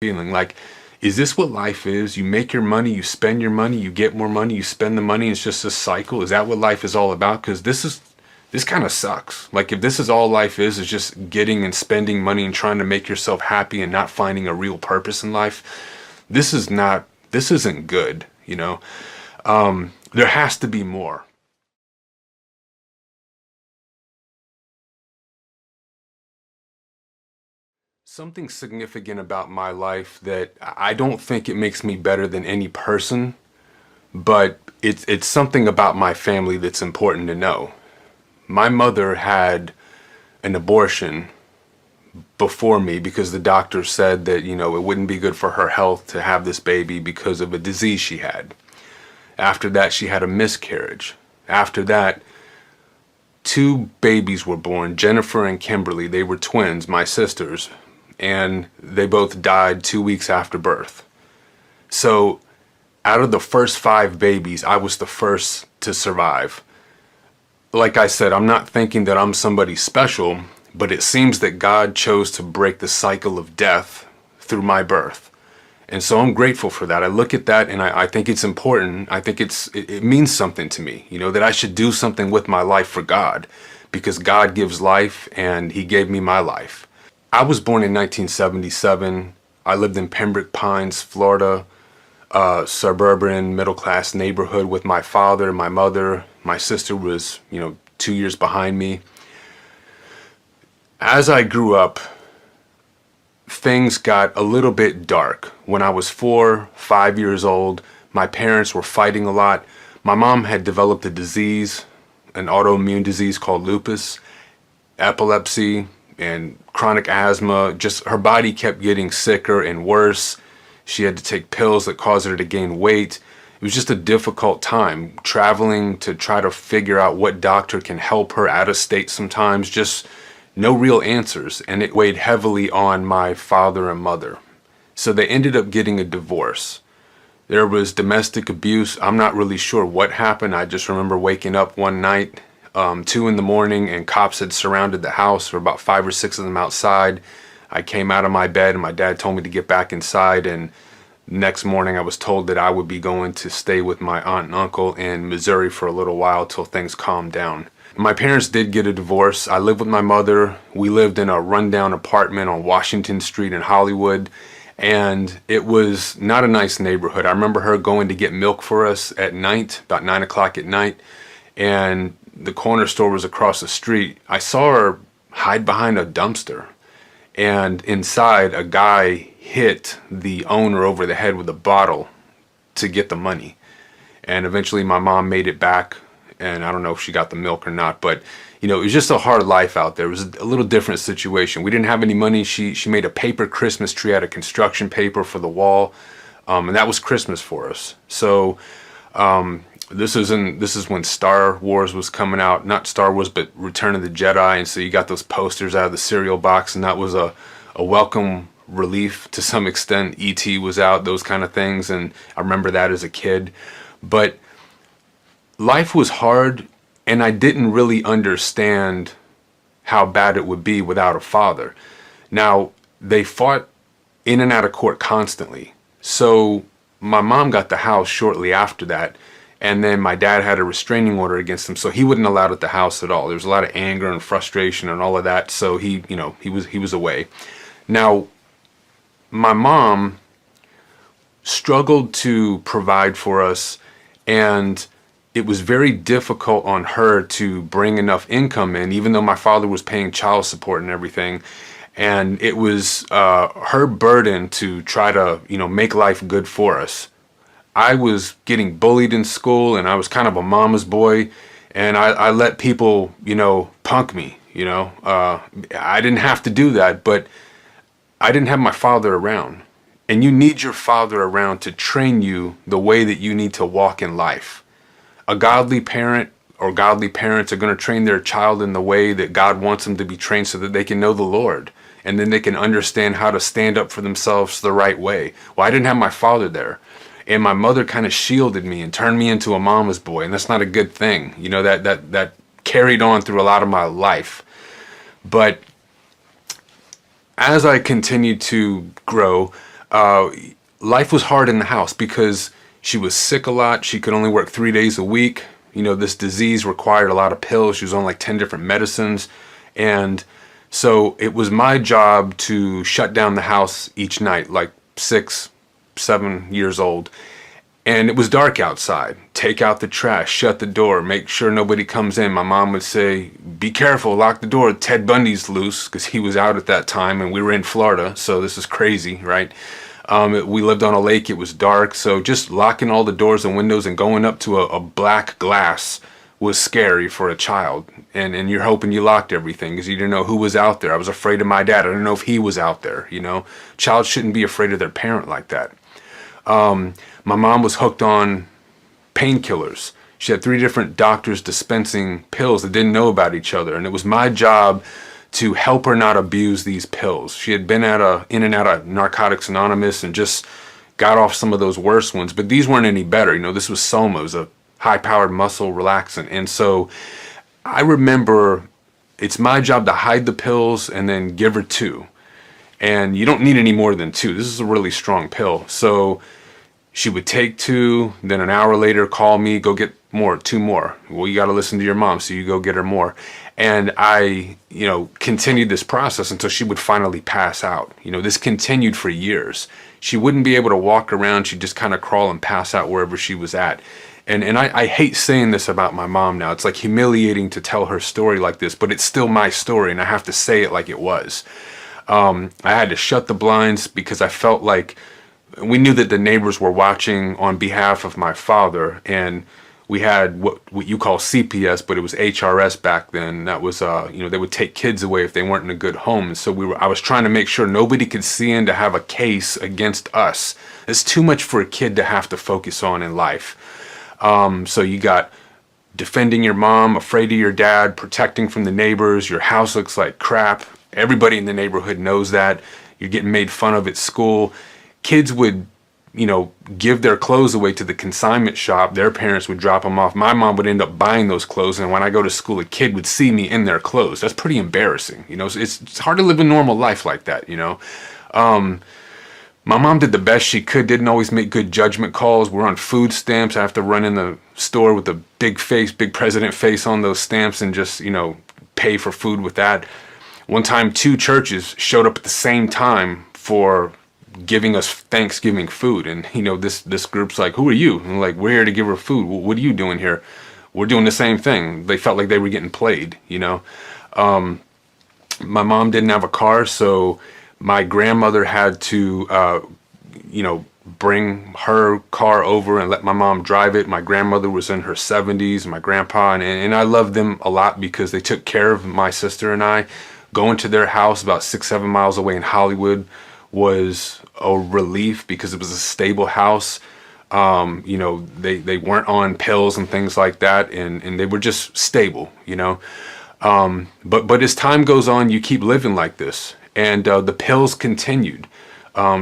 feeling like, is this what life is? You make your money, you spend your money, you get more money, you spend the money, it's just a cycle. Is that what life is all about? Because this kind of sucks. Like, if this is all life is just getting and spending money and trying to make yourself happy and not finding a real purpose in life, this isn't good, you know? There has to be more. Something significant about my life that I don't think it makes me better than any person, but it's something about my family that's important to know. My mother had an abortion before me because the doctor said that, you know, it wouldn't be good for her health to have this baby because of a disease she had. After that, she had a miscarriage. After that, two babies were born, Jennifer and Kimberly. They were twins, my sisters, and they both died 2 weeks after birth. So out of the first 5 babies, I was the first to survive. Like I said, I'm not thinking that I'm somebody special, but it seems that God chose to break the cycle of death through my birth. And so I'm grateful for that. I look at that and I think it's important. I think it means something to me, you know, that I should do something with my life for God, because God gives life and He gave me my life. I was born in 1977. I lived in Pembroke Pines, Florida, suburban middle-class neighborhood with my father, my mother. My sister was, 2 years behind me. As I grew up, things got a little bit dark. When I was 4, 5 years old, my parents were fighting a lot. My mom had developed a disease, an autoimmune disease called lupus, epilepsy, and chronic asthma. Just her body kept getting sicker and worse. She had to take pills that caused her to gain weight. It was just a difficult time traveling to try to figure out what doctor can help her out of state sometimes. Just no real answers, and it weighed heavily on my father and mother. So they ended up getting a divorce. There was domestic abuse. I'm not really sure what happened. I just remember waking up one night, 2 in the morning, and cops had surrounded the house. There were about 5 or 6 of them outside. I came out of my bed and my dad told me to get back inside, and next morning I was told that I would be going to stay with my aunt and uncle in Missouri for a little while till things calmed down. My parents did get a divorce. I lived with my mother. We lived in a rundown apartment on Washington Street in Hollywood, and it was not a nice neighborhood. I remember her going to get milk for us at night, about 9 o'clock at night, and the corner store was across the street. I saw her hide behind a dumpster, and inside a guy hit the owner over the head with a bottle to get the money. And eventually my mom made it back, and I don't know if she got the milk or not, but it was just a hard life out there. It was a little different situation. We didn't have any money. She made a paper Christmas tree out of construction paper for the wall, and that was Christmas for us. So this is when Star Wars was coming out. Not Star Wars, but Return of the Jedi. And so you got those posters out of the cereal box, and that was a welcome relief to some extent. E.T. was out, those kind of things, and I remember that as a kid. But life was hard, and I didn't really understand how bad it would be without a father. Now, they fought in and out of court constantly. So my mom got the house shortly after that, and then my dad had a restraining order against him, so he wasn't allowed at the house at all. There was a lot of anger and frustration and all of that, so he was away. Now, my mom struggled to provide for us, and it was very difficult on her to bring enough income in, even though my father was paying child support and everything. And it was her burden to try to, make life good for us. I was getting bullied in school, and I was kind of a mama's boy, and I let people, punk me, I didn't have to do that, but I didn't have my father around. And you need your father around to train you the way that you need to walk in life. A godly parent or godly parents are going to train their child in the way that God wants them to be trained, so that they can know the Lord, and then they can understand how to stand up for themselves the right way. Well, I didn't have my father there, and my mother kind of shielded me and turned me into a mama's boy, and that's not a good thing. That carried on through a lot of my life. But as I continued to grow, Life was hard in the house because she was sick a lot. She could only work 3 days a week. This disease required a lot of pills. She was on like 10 different medicines. And so it was my job to shut down the house each night, like 6, 7 years old. And it was dark outside. Take out the trash, shut the door, make sure nobody comes in. My mom would say, be careful, lock the door. Ted Bundy's loose, because he was out at that time and we were in Florida. So this is crazy, right? We lived on a lake. It was dark. So just locking all the doors and windows and going up to a black glass was scary for a child. And you're hoping you locked everything because you didn't know who was out there. I was afraid of my dad. I didn't know if he was out there, Child shouldn't be afraid of their parent like that. My mom was hooked on painkillers. She had 3 different doctors dispensing pills that didn't know about each other. And it was my job to help her not abuse these pills. She had been in and out of Narcotics Anonymous and just got off some of those worst ones. But these weren't any better. This was Soma. It was a high-powered muscle relaxant. And so I remember it's my job to hide the pills and then give her 2. And you don't need any more than 2. This is a really strong pill. So she would take 2, then an hour later call me, go get 2 more. Well, you got to listen to your mom, so you go get her more. And I, continued this process until she would finally pass out. This continued for years. She wouldn't be able to walk around. She'd just kind of crawl and pass out wherever she was at. And I hate saying this about my mom now. It's like humiliating to tell her story like this, but it's still my story, and I have to say it like it was. I had to shut the blinds because I felt like we knew that the neighbors were watching on behalf of my father, and we had what you call CPS, but it was HRS back then. That was, they would take kids away if they weren't in a good home. And so I was trying to make sure nobody could see in to have a case against us. It's too much for a kid to have to focus on in life. So you got defending your mom, afraid of your dad, protecting from the neighbors. Your house looks like crap. Everybody in the neighborhood knows that. You're getting made fun of at school. Kids would, give their clothes away to the consignment shop. Their parents would drop them off. My mom would end up buying those clothes. And when I go to school, a kid would see me in their clothes. That's pretty embarrassing. So it's hard to live a normal life like that, My mom did the best she could, didn't always make good judgment calls. We're on food stamps. I have to run in the store with a big president face on those stamps and just, pay for food with that. One time, 2 churches showed up at the same time for giving us Thanksgiving food. And, this group's like, who are you? And I'm like, we're here to give her food. What are you doing here? We're doing the same thing. They felt like they were getting played, My mom didn't have a car, so my grandmother had to, bring her car over and let my mom drive it. My grandmother was in her 70s, my grandpa, and I loved them a lot because they took care of my sister and I. Going to their house about 6-7 miles away in Hollywood was a relief because it was a stable house. They weren't on pills and things like that, and they were just stable, But as time goes on, you keep living like this, and the pills continued.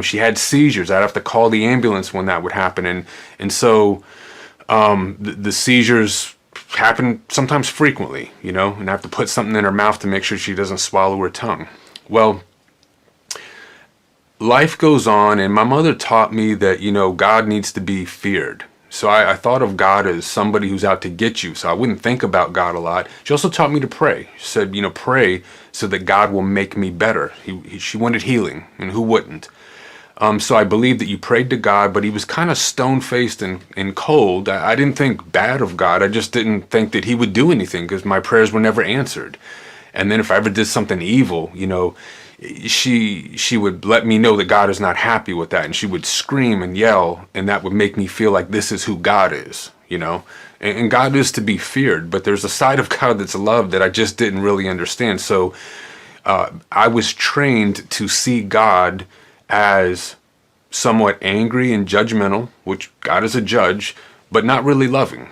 She had seizures. I'd have to call the ambulance when that would happen, and so the seizures happen sometimes frequently, and I have to put something in her mouth to make sure she doesn't swallow her tongue. Well, life goes on, and my mother taught me that, God needs to be feared. So I thought of God as somebody who's out to get you. So I wouldn't think about God a lot. She also taught me to pray. She said, pray so that God will make me better. She wanted healing, and who wouldn't? So I believed that you prayed to God, but he was kind of stone-faced and cold. I didn't think bad of God. I just didn't think that he would do anything because my prayers were never answered. And then if I ever did something evil, she would let me know that God is not happy with that. And she would scream and yell, and that would make me feel like this is who God is, And God is to be feared, but there's a side of God that's love that I just didn't really understand. So I was trained to see God as somewhat angry and judgmental, which God is a judge, but not really loving.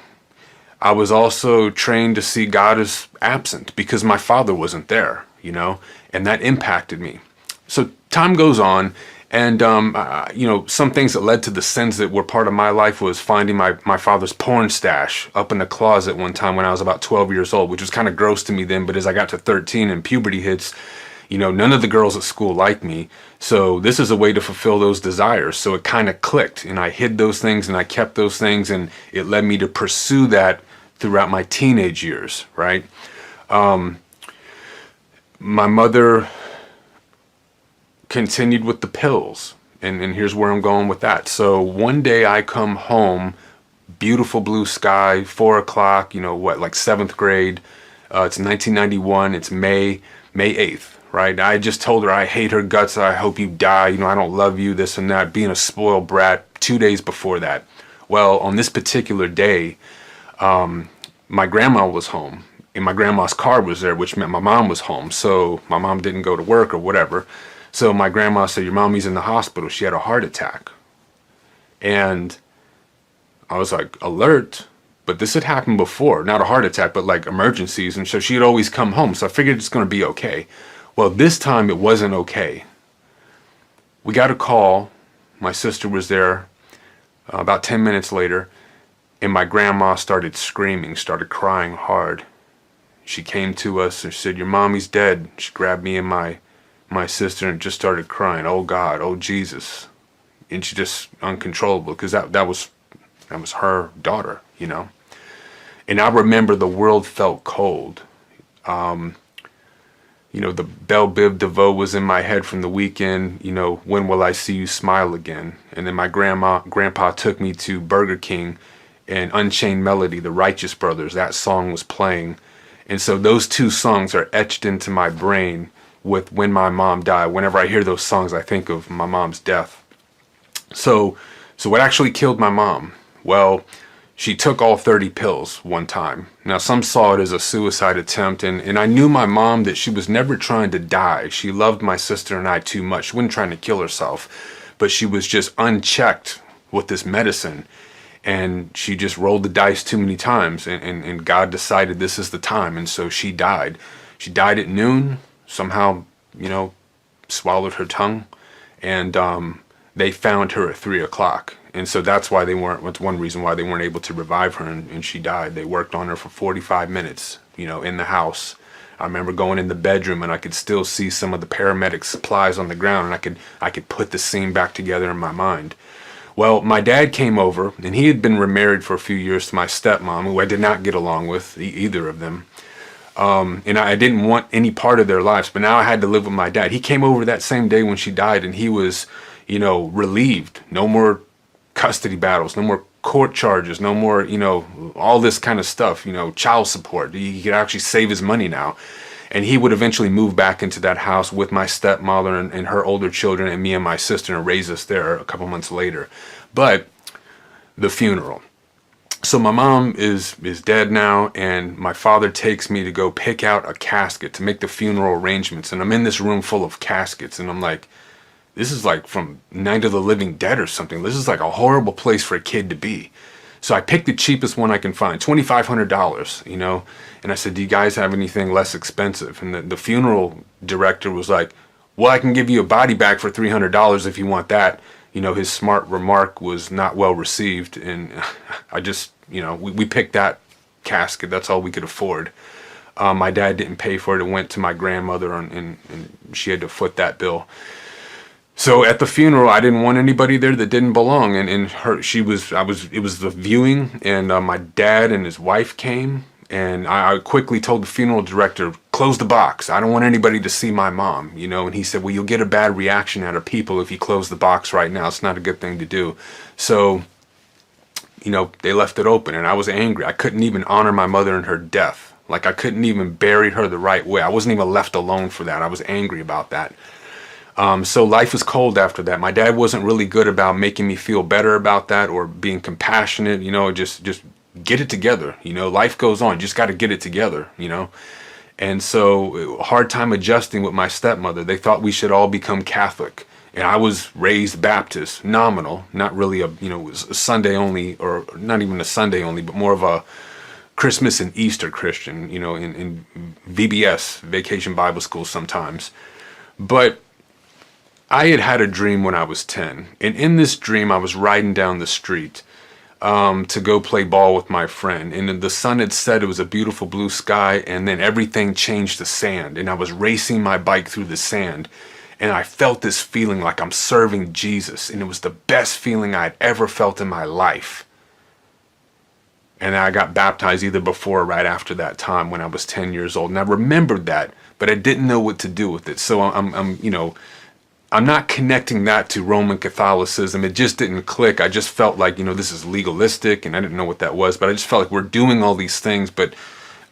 I was also trained to see God as absent because my father wasn't there, and that impacted me. So time goes on, and some things that led to the sins that were part of my life was finding my father's porn stash up in the closet one time when I was about 12 years old, which was kind of gross to me then, but as I got to 13 and puberty hits, None of the girls at school liked me. So this is a way to fulfill those desires. So it kind of clicked, and I hid those things and I kept those things, and it led me to pursue that throughout my teenage years, right? My mother continued with the pills, and here's where I'm going with that. So one day I come home, beautiful blue sky, 4 o'clock, like seventh grade. It's 1991. It's May 8th, right? I just told her I hate her guts. I hope you die. I don't love you, this and that, being a spoiled brat 2 days before that. Well, on this particular day, my grandma was home, and my grandma's car was there, which meant my mom was home. So my mom didn't go to work or whatever. So my grandma said, your mommy's in the hospital. She had a heart attack. And I was like, alert. But this had happened before, not a heart attack, but like emergencies. And so she'd always come home. So I figured it's going to be okay. Well, this time it wasn't okay. We got a call. My sister was there about 10 minutes later. And my grandma started screaming, started crying hard. She came to us and said, your mommy's dead. She grabbed me and my sister and just started crying. Oh God, oh Jesus. And she just uncontrollable, because that was her daughter, And I remember the world felt cold. The Belle Biv DeVoe was in my head from the weekend, when will I see you smile again? And then my grandpa took me to Burger King, and Unchained Melody, the Righteous Brothers, that song was playing. And so those two songs are etched into my brain with when my mom died. Whenever I hear those songs, I think of my mom's death. So what actually killed my mom? Well, she took all 30 pills one time. Now, some saw it as a suicide attempt, and I knew my mom that she was never trying to die. She loved my sister and I too much. She wasn't trying to kill herself, but she was just unchecked with this medicine. And she just rolled the dice too many times, and God decided this is the time, and so she died. She died at noon, somehow, swallowed her tongue, and they found her at 3 o'clock. And so that's one reason why they weren't able to revive her, and she died. They worked on her for 45 minutes, in the house. I remember going in the bedroom, and I could still see some of the paramedic supplies on the ground, and I could put the scene back together in my mind. Well, my dad came over, and he had been remarried for a few years to my stepmom, who I did not get along with, either of them. And I didn't want any part of their lives, but now I had to live with my dad. He came over that same day when she died, and he was, relieved. No more custody battles, no more court charges, no more, all this kind of stuff, child support. He could actually save his money now. And he would eventually move back into that house with my stepmother and her older children and me and my sister, and raise us there a couple months later. But the funeral. So my mom is dead now, and my father takes me to go pick out a casket to make the funeral arrangements. And I'm in this room full of caskets, and I'm like, this is like from Night of the Living Dead or something. This is like a horrible place for a kid to be. So I picked the cheapest one I can find, $2,500, and I said, do you guys have anything less expensive? And the funeral director was like, well, I can give you a body bag for $300 if you want that. His smart remark was not well received, and I just, we picked that casket. That's all we could afford. My dad didn't pay for it. It went to my grandmother, and she had to foot that bill. So at the funeral, I didn't want anybody there that didn't belong, and it was the viewing, and my dad and his wife came, and I quickly told the funeral director, close the box. I don't want anybody to see my mom, and he said, well, you'll get a bad reaction out of people if you close the box right now. It's not a good thing to do. So, they left it open, and I was angry. I couldn't even honor my mother in her death. Like, I couldn't even bury her the right way. I wasn't even left alone for that. I was angry about that. So life was cold after that. My dad wasn't really good about making me feel better about that or being compassionate, just get it together. Life goes on. You just got to get it together, And so hard time adjusting with my stepmother. They thought we should all become Catholic. And I was raised Baptist, nominal, not really a Sunday only, or not even a Sunday only, but more of a Christmas and Easter Christian, in VBS, Vacation Bible School sometimes. But I had a dream when I was 10, and in this dream I was riding down the street, to go play ball with my friend. And the sun had set, it was a beautiful blue sky, and then everything changed to sand. And I was racing my bike through the sand. And I felt this feeling like I'm serving Jesus. And it was the best feeling I'd ever felt in my life. And I got baptized either before or right after that time when I was 10 years old. And I remembered that, but I didn't know what to do with it. So I'm not connecting that to Roman Catholicism. It just didn't click. I just felt like, this is legalistic, and I didn't know what that was, but I just felt like we're doing all these things, but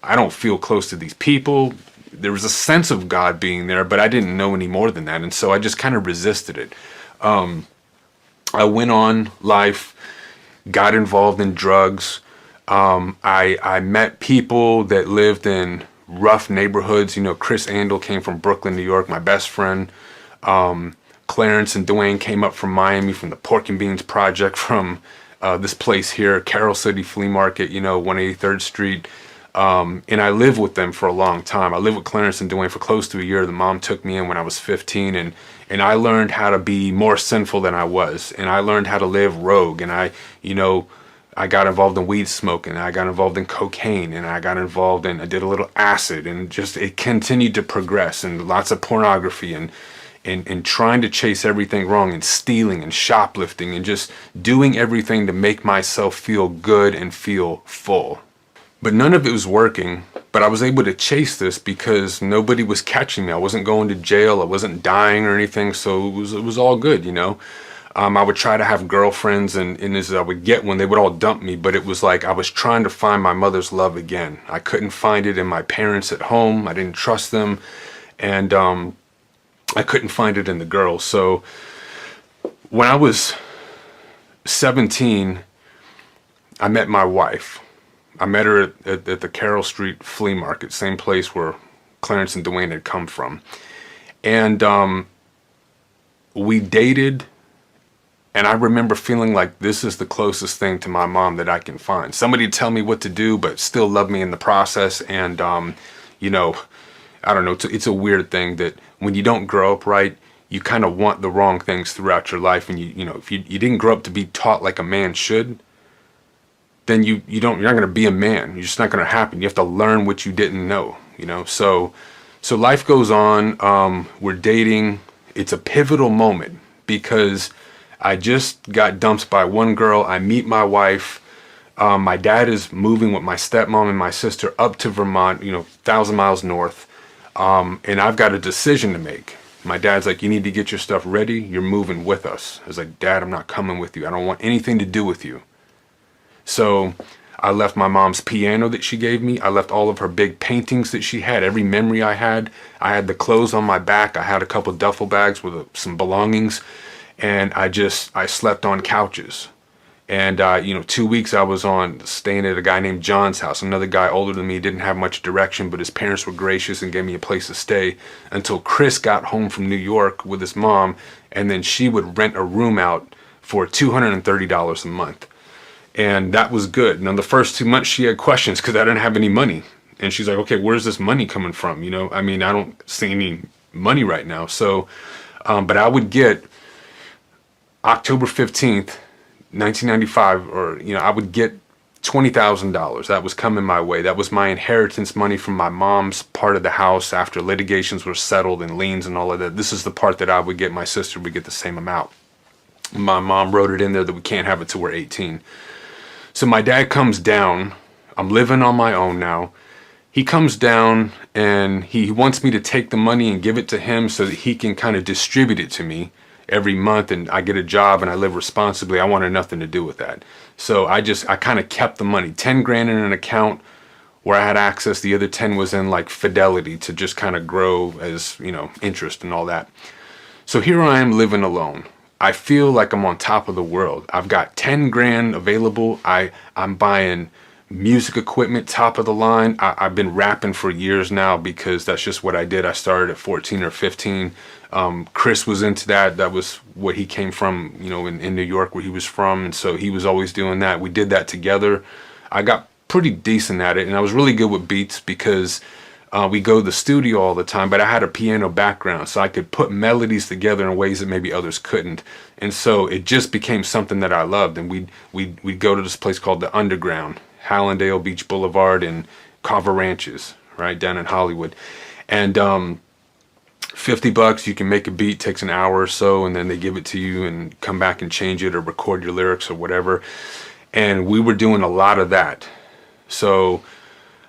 I don't feel close to these people. There was a sense of God being there, but I didn't know any more than that. And so I just kind of resisted it. I went on life, got involved in drugs. I met people that lived in rough neighborhoods. Chris Andel came from Brooklyn, New York, my best friend. Clarence and Dwayne came up from Miami, from the Pork and Beans Project, from this place here, Carroll City Flea Market, 183rd Street. And I lived with them for a long time. I lived with Clarence and Dwayne for close to a year. The mom took me in when I was 15, and I learned how to be more sinful than I was. And I learned how to live rogue. And I got involved in weed smoking, I got involved in cocaine, and I did a little acid, and just, it continued to progress, and lots of pornography, and trying to chase everything wrong, and stealing and shoplifting, and just doing everything to make myself feel good and feel full. But none of it was working, but I was able to chase this because nobody was catching me. I wasn't going to jail, I wasn't dying or anything, so it was all good, I would try to have girlfriends, and as I would get one, they would all dump me, but it was like I was trying to find my mother's love again. I couldn't find it in my parents at home. I didn't trust them, and I couldn't find it in the girls. So when I was 17, I met my wife. I met her at the Carroll Street Flea Market, same place where Clarence and Dwayne had come from. And we dated. And I remember feeling like this is the closest thing to my mom that I can find. Somebody tell me what to do, but still love me in the process. And, I don't know, it's a weird thing that when you don't grow up right, you kind of want the wrong things throughout your life. And if you didn't grow up to be taught like a man should, then you're not going to be a man. You're just not going to happen. You have to learn what you didn't know, So life goes on. We're dating. It's a pivotal moment because I just got dumped by one girl. I meet my wife. My dad is moving with my stepmom and my sister up to Vermont, 1,000 miles north. And I've got a decision to make. My dad's like, you need to get your stuff ready. You're moving with us. I was like, Dad, I'm not coming with you. I don't want anything to do with you. So I left my mom's piano that she gave me. I left all of her big paintings that she had, every memory I had. I had the clothes on my back. I had a couple duffel bags with some belongings. And I slept on couches. And, 2 weeks I was staying at a guy named John's house. Another guy older than me, didn't have much direction, but his parents were gracious and gave me a place to stay until Chris got home from New York with his mom. And then she would rent a room out for $230 a month. And that was good. Now, the first 2 months she had questions because I didn't have any money. And she's like, okay, where's this money coming from? I don't see any money right now. So, but I would get October 15th, 1995, I would get $20,000. That was coming my way. That was my inheritance money from my mom's part of the house after litigations were settled and liens and all of that. This is the part that I would get. My sister would get the same amount. My mom wrote it in there that we can't have it till we're 18. So my dad comes down. I'm living on my own now. He comes down and he wants me to take the money and give it to him so that he can kind of distribute it to me every month, and I get a job and I live responsibly. I wanted nothing to do with that. So I kind of kept the money, 10 grand in an account where I had access. The other 10 was in like Fidelity to just kind of grow as, interest and all that. So here I am living alone. I feel like I'm on top of the world. I've got 10 grand available. I'm buying music equipment, top of the line. I've been rapping for years now because that's just what I did. I started at 14 or 15. Chris was into that. That was what he came from, in New York, where he was from. And so he was always doing that. We did that together. I got pretty decent at it, and I was really good with beats because We go to the studio all the time, but I had a piano background, so I could put melodies together in ways that maybe others couldn't. And so it just became something that I loved. And we'd go to this place called the Underground, Hallandale Beach Boulevard and Carver Ranches, right down in Hollywood. And $50, you can make a beat, takes an hour or so, and then they give it to you and come back and change it or record your lyrics or whatever. And we were doing a lot of that. So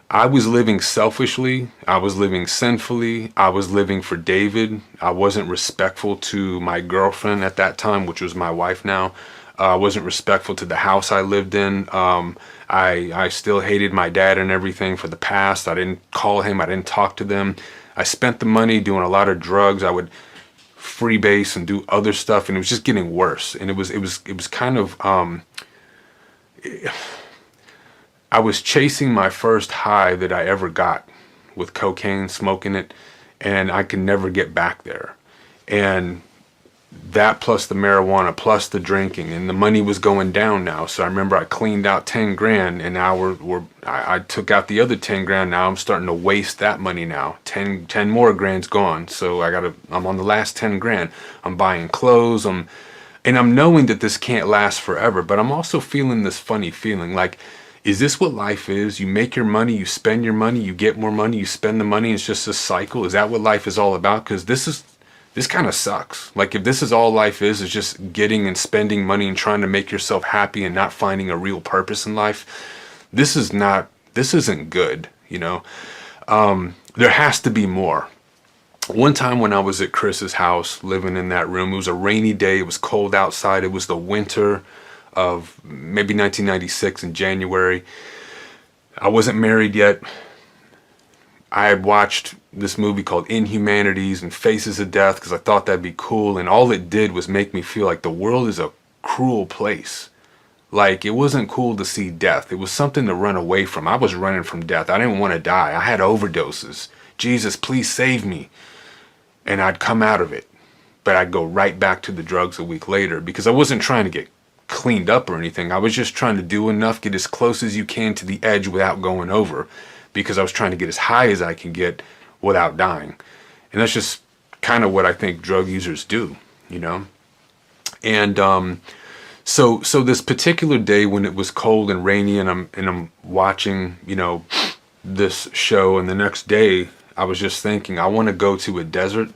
I was living selfishly, I was living sinfully, I was living for David. I wasn't respectful to my girlfriend at that time, which was my wife now. I wasn't respectful to the house I lived in. I still hated my dad and everything for the past. I didn't call him, I didn't talk to them. I spent the money doing a lot of drugs. I would freebase and do other stuff, and it was just getting worse. And it was kind of I was chasing my first high that I ever got with cocaine, smoking it, and I could never get back there. And that plus the marijuana plus the drinking, and the money was going down now. So I remember I cleaned out 10 grand, and now I took out the other 10 grand. Now I'm starting to waste that money now. 10 more grand's gone. So I'm on the last 10 grand. I'm buying clothes. And I'm knowing that this can't last forever, but I'm also feeling this funny feeling like, is this what life is? You make your money, you spend your money, you get more money, you spend the money. It's just a cycle. Is that what life is all about? Because this kind of sucks. Like, if this is all life is just getting and spending money and trying to make yourself happy and not finding a real purpose in life, this isn't good, you know? There has to be more. One time when I was at Chris's house, living in that room, it was a rainy day, it was cold outside, it was the winter of maybe 1996 in January. I wasn't married yet. I had watched this movie called Inhumanities and Faces of Death because I thought that'd be cool, and all it did was make me feel like the world is a cruel place. Like, it wasn't cool to see death. It was something to run away from. I was running from death. I didn't want to die. I had overdoses. Jesus, please save me. And I'd come out of it, but I'd go right back to the drugs a week later because I wasn't trying to get cleaned up or anything. I was just trying to do enough, get as close as you can to the edge without going over, because I was trying to get as high as I can get without dying. And that's just kind of what I think drug users do, you know? And so this particular day when it was cold and rainy and I'm watching, you know, this show, and the next day I was just thinking, I want to go to a desert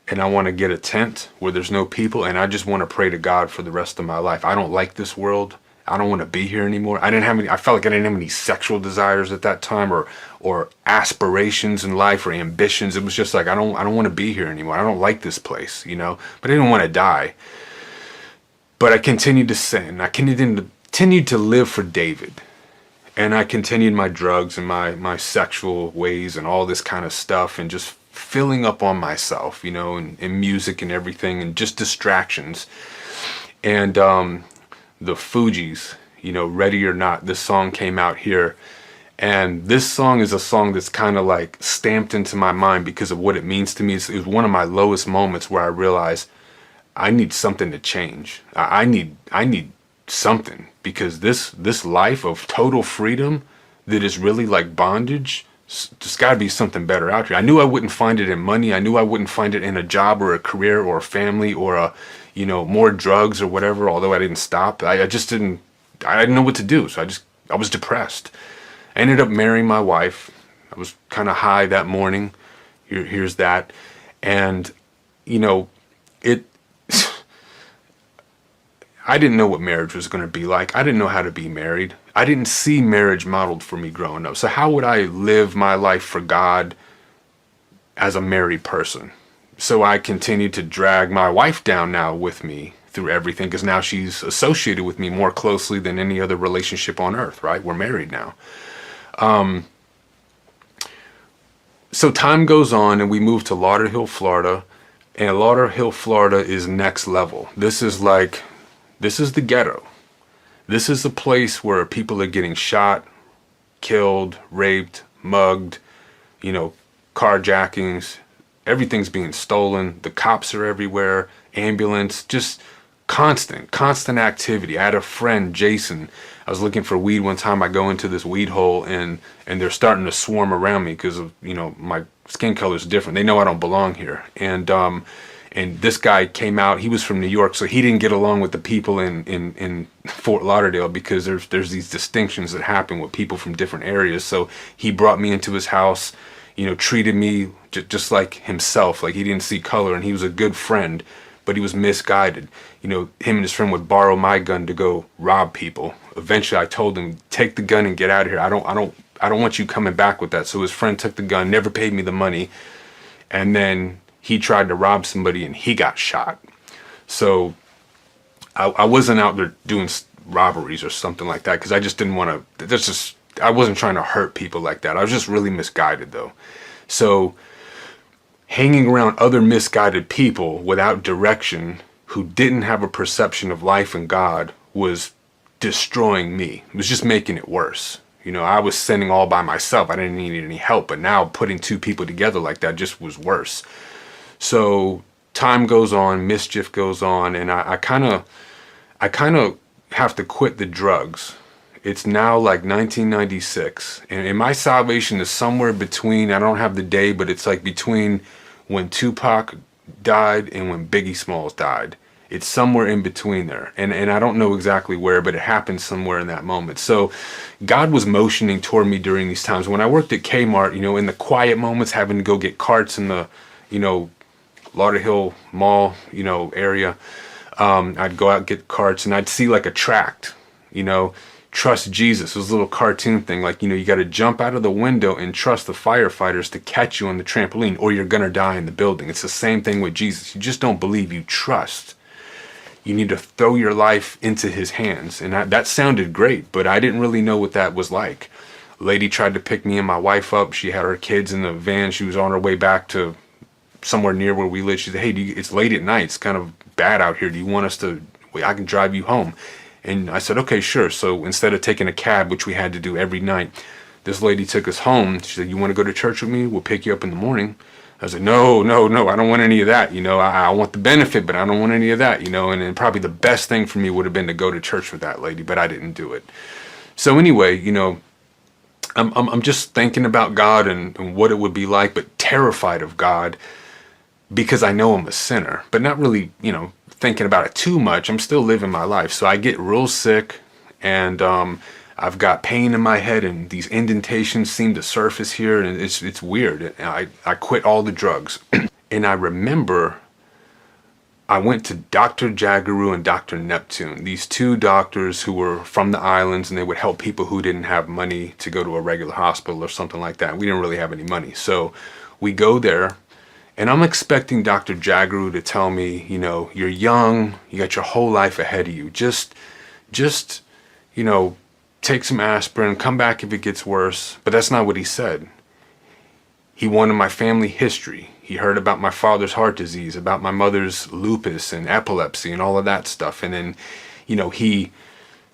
and I want to get a tent where there's no people, and I just want to pray to God for the rest of my life. I don't like this world. I don't want to be here anymore. I felt like I didn't have any sexual desires at that time or aspirations in life or ambitions. It was just like, I don't want to be here anymore. I don't like this place, you know, but I didn't want to die. But I continued to sin. I continued to live for David. And I continued my drugs and my sexual ways and all this kind of stuff, and just filling up on myself, you know, and music and everything, and just distractions. And the Fugees, you know, Ready or Not, this song came out here. And this song is a song that's kind of like stamped into my mind because of what it means to me. It was one of my lowest moments where I realized I need something to change. I need something, because this life of total freedom that is really like bondage, there's got to be something better out here. I knew I wouldn't find it in money. I knew I wouldn't find it in a job or a career or a family or more drugs or whatever, although I didn't stop. I didn't know what to do. So I was depressed. I ended up marrying my wife. I was kind of high that morning. Here's that. And, you know, I didn't know what marriage was going to be like. I didn't know how to be married. I didn't see marriage modeled for me growing up. So how would I live my life for God as a married person? So I continued to drag my wife down now with me through everything, because now she's associated with me more closely than any other relationship on earth, right? We're married now. So time goes on and we move to Lauderhill, Florida. And Lauderhill, Florida is next level. This is the ghetto. This is the place where people are getting shot, killed, raped, mugged, you know, carjackings. Everything's being stolen. The cops are everywhere. Ambulance, just constant activity. I had a friend, Jason. I was looking for weed one time. I go into this weed hole, and they're starting to swarm around me because of, my skin color is different. They know I don't belong here. And this guy came out. He was from New York, so he didn't get along with the people in Fort Lauderdale, because there's these distinctions that happen with people from different areas. So he brought me into his house, treated me just like himself, like he didn't see color, and he was a good friend, but he was misguided. Him and his friend would borrow my gun to go rob people. Eventually, I told him, take the gun and get out of here. I don't want you coming back with that. So his friend took the gun, never paid me the money, and then he tried to rob somebody and he got shot. So I wasn't out there doing robberies or something like that, because I just didn't want to. I wasn't trying to hurt people like that. I was just really misguided, though. So hanging around other misguided people without direction, who didn't have a perception of life and God, was destroying me. It was just making it worse. I was sinning all by myself. I didn't need any help. But now putting two people together like that just was worse. So time goes on, mischief goes on, and I kind of have to quit the drugs. It's now like 1996, and my salvation is somewhere between, I don't have the day, but it's like between when Tupac died and when Biggie Smalls died. It's somewhere in between there, and I don't know exactly where, but it happened somewhere in that moment. So God was motioning toward me during these times. When I worked at Kmart, in the quiet moments, having to go get carts in the, Lauderhill Mall, area, I'd go out and get carts, and I'd see like a tract, trust Jesus. It was a little cartoon thing, like, you got to jump out of the window and trust the firefighters to catch you on the trampoline, or you're gonna die in the building. It's the same thing with Jesus. You just don't believe, you trust. You need to throw your life into his hands. And that sounded great, but I didn't really know what that was like. A lady tried to pick me and my wife up. She had her kids in the van. She was on her way back to somewhere near where we live. She said, hey, it's late at night. It's kind of bad out here. Do you want us to, I can drive you home. And I said, okay, sure. So instead of taking a cab, which we had to do every night, this lady took us home. She said, you want to go to church with me? We'll pick you up in the morning. I was like, no, I don't want any of that. I want the benefit, but I don't want any of that, and then probably the best thing for me would have been to go to church with that lady, but I didn't do it. So anyway, I'm just thinking about God and what it would be like, but terrified of God, because I know I'm a sinner, but not really, thinking about it too much. I'm still living my life. So I get real sick, and I've got pain in my head, and these indentations seem to surface here, and it's weird. I quit all the drugs. And I remember I went to Dr. Jagaru and Dr. Neptune, these two doctors who were from the islands, and they would help people who didn't have money to go to a regular hospital or something like that. We didn't really have any money. So we go there, and I'm expecting Dr. Jagaru to tell me, you're young, you got your whole life ahead of you. Just take some aspirin, come back if it gets worse. But that's not what he said. He wanted my family history. He heard about my father's heart disease, about my mother's lupus and epilepsy and all of that stuff. And then,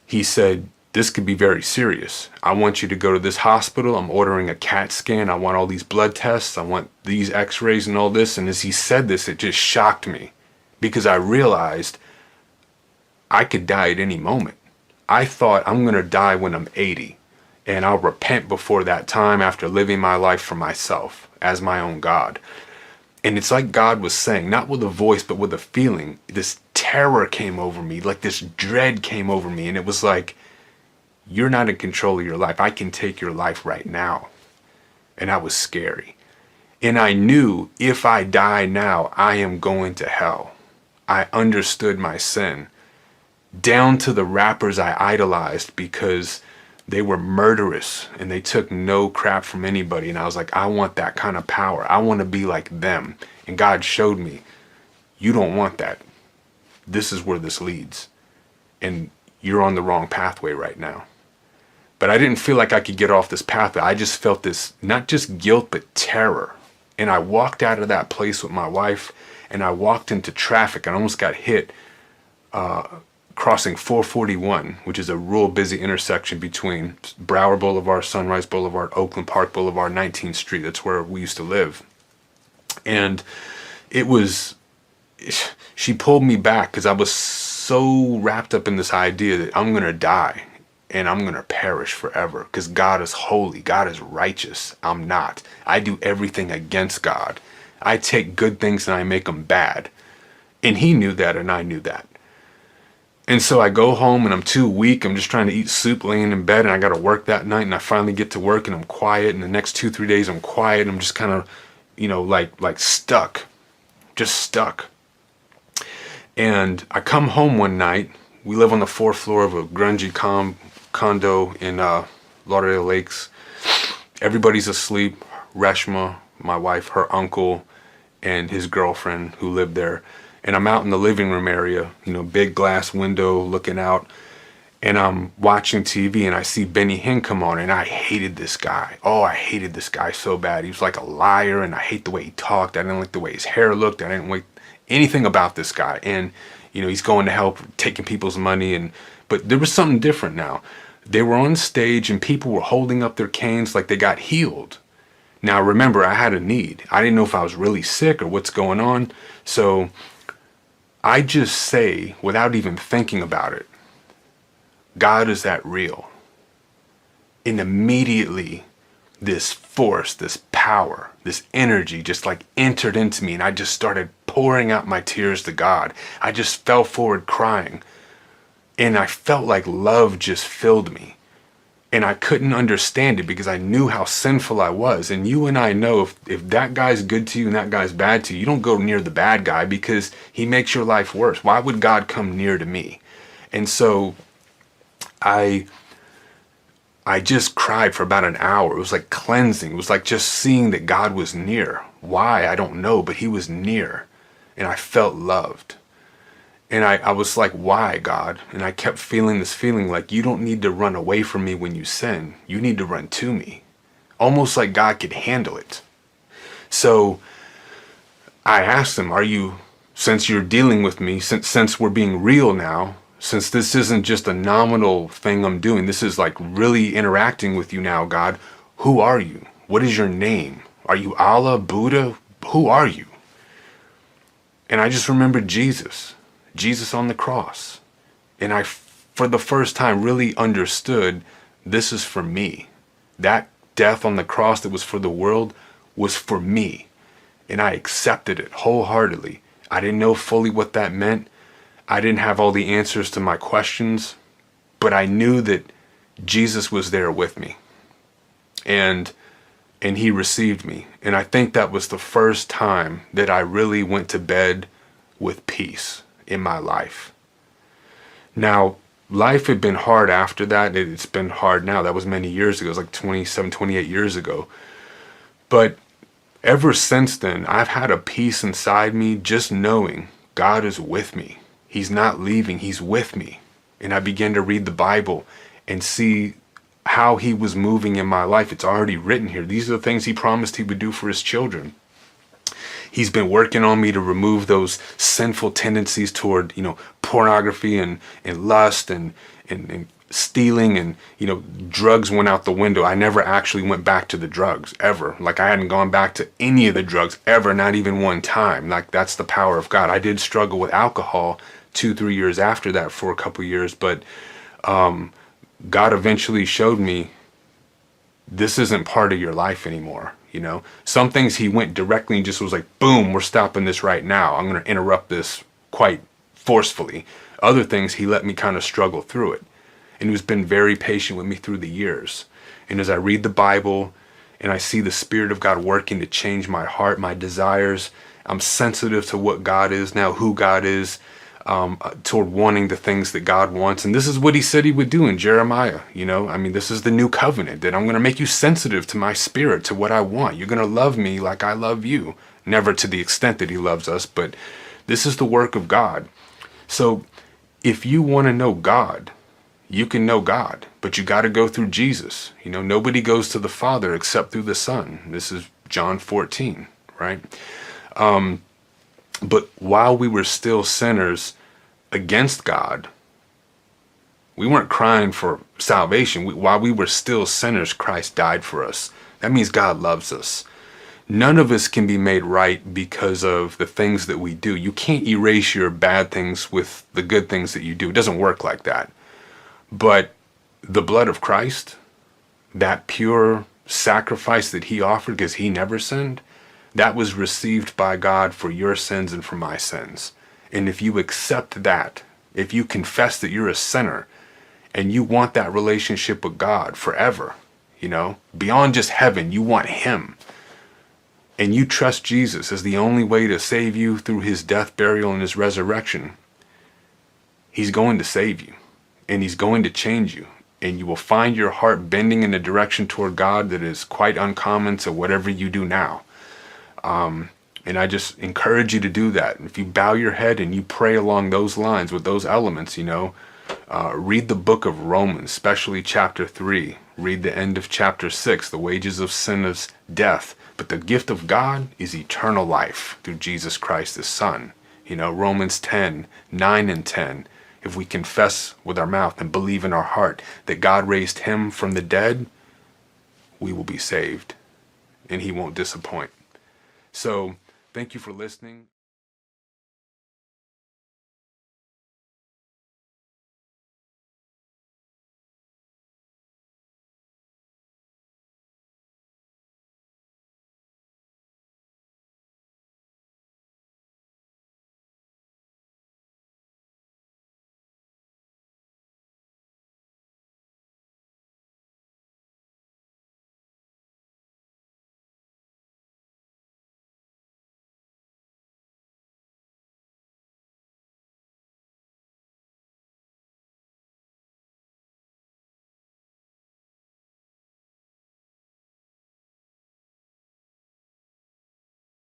he said, this could be very serious. I want you to go to this hospital. I'm ordering a CAT scan. I want all these blood tests. I want these x-rays and all this. And as he said this, it just shocked me, because I realized I could die at any moment. I thought, I'm going to die when I'm 80, and I'll repent before that time, after living my life for myself as my own God. And it's like God was saying, not with a voice, but with a feeling. This terror came over me, like this dread came over me. And it was like, you're not in control of your life. I can take your life right now. And that was scary. And I knew, if I die now, I am going to hell. I understood my sin, down to the rappers I idolized, because they were murderous and they took no crap from anybody. And I was like, I want that kind of power. I want to be like them. And God showed me, you don't want that. This is where this leads. And you're on the wrong pathway right now. But I didn't feel like I could get off this pathway. I just felt this, not just guilt, but terror. And I walked out of that place with my wife, and I walked into traffic and almost got hit crossing 441, which is a real busy intersection between Broward Boulevard, Sunrise Boulevard, Oakland Park Boulevard, 19th Street. That's where we used to live. And it was, she pulled me back because I was so wrapped up in this idea that I'm going to die and I'm going to perish forever because God is holy. God is righteous. I'm not. I do everything against God. I take good things and I make them bad. And he knew that and I knew that. And so I go home and I'm too weak. I'm just trying to eat soup laying in bed, and I got to work that night, and I finally get to work and I'm quiet. And the next 2-3 days I'm quiet. I'm just kind of, like stuck, just stuck. And I come home one night. We live on the 4th floor of a grungy condo in Lauderdale Lakes. Everybody's asleep. Reshma, my wife, her uncle, and his girlfriend who lived there. And I'm out in the living room area, big glass window looking out, and I'm watching TV and I see Benny Hinn come on, and I hated this guy. Oh, I hated this guy so bad. He was like a liar, and I hate the way he talked. I didn't like the way his hair looked. I didn't like anything about this guy. And, he's going to help taking people's money, but there was something different now. They were on stage and people were holding up their canes like they got healed. Now, remember, I had a need. I didn't know if I was really sick or what's going on. So I just say, without even thinking about it, God, is that real? And immediately this force, this power, this energy just like entered into me, and I just started pouring out my tears to God. I just fell forward crying, and I felt like love just filled me. And I couldn't understand it because I knew how sinful I was. And you and I know if that guy's good to you and that guy's bad to you, you don't go near the bad guy because he makes your life worse. Why would God come near to me? And so I just cried for about an hour. It was like cleansing. It was like just seeing that God was near. Why? I don't know, but he was near. And I felt loved. And I was like, why, God? And I kept feeling this feeling like, you don't need to run away from me when you sin. You need to run to me. Almost like God could handle it. So I asked him, since you're dealing with me, since we're being real now, since this isn't just a nominal thing I'm doing, this is like really interacting with you now, God, who are you? What is your name? Are you Allah, Buddha? Who are you? And I just remembered Jesus on the cross. And I, for the first time, really understood this is for me. That death on the cross that was for the world was for me. And I accepted it wholeheartedly. I didn't know fully what that meant. I didn't have all the answers to my questions, but I knew that Jesus was there with me. And he received me. And I think that was the first time that I really went to bed with peace in my life. Now, life had been hard after that. It's been hard now. That was many years ago. It was like 27, 28 years ago. But ever since then, I've had a peace inside me just knowing God is with me. He's not leaving. He's with me. And I began to read the Bible and see how he was moving in my life. It's already written here. These are the things he promised he would do for his children. He's been working on me to remove those sinful tendencies toward, pornography and lust and stealing and, drugs went out the window. I never actually went back to the drugs ever. Like I hadn't gone back to any of the drugs ever, not even one time. Like that's the power of God. I did struggle with alcohol 2-3 years after that for a couple years, but God eventually showed me this isn't part of your life anymore. Some things he went directly and just was like, boom, we're stopping this right now. I'm going to interrupt this quite forcefully. Other things he let me kind of struggle through it. And he's been very patient with me through the years. And as I read the Bible and I see the Spirit of God working to change my heart, my desires, I'm sensitive to what God is now, who God is, toward wanting the things that God wants. And this is what he said he would do in Jeremiah. This is the new covenant, that I'm going to make you sensitive to my spirit, to what I want. You're going to love me like I love you. Never to the extent that he loves us, but this is the work of God. So if you want to know God, you can know God, but you got to go through Jesus. Nobody goes to the Father except through the Son. This is John 14, right? But while we were still sinners against God, we weren't crying for salvation. While we were still sinners, Christ died for us. That means God loves us. None of us can be made right because of the things that we do. You can't erase your bad things with the good things that you do. It doesn't work like that. But the blood of Christ, that pure sacrifice that he offered because he never sinned, that was received by God for your sins and for my sins. And if you accept that, if you confess that you're a sinner and you want that relationship with God forever, beyond just heaven, you want him, and you trust Jesus as the only way to save you through his death, burial, and his resurrection, he's going to save you and he's going to change you. And you will find your heart bending in a direction toward God that is quite uncommon to whatever you do now. And I just encourage you to do that. If you bow your head and you pray along those lines with those elements, read the book of Romans, especially chapter 3. Read the end of chapter 6. The wages of sin is death, but the gift of God is eternal life through Jesus Christ, his Son. Romans 10, 9 and 10. If we confess with our mouth and believe in our heart that God raised him from the dead, we will be saved, and he won't disappoint. So, thank you for listening.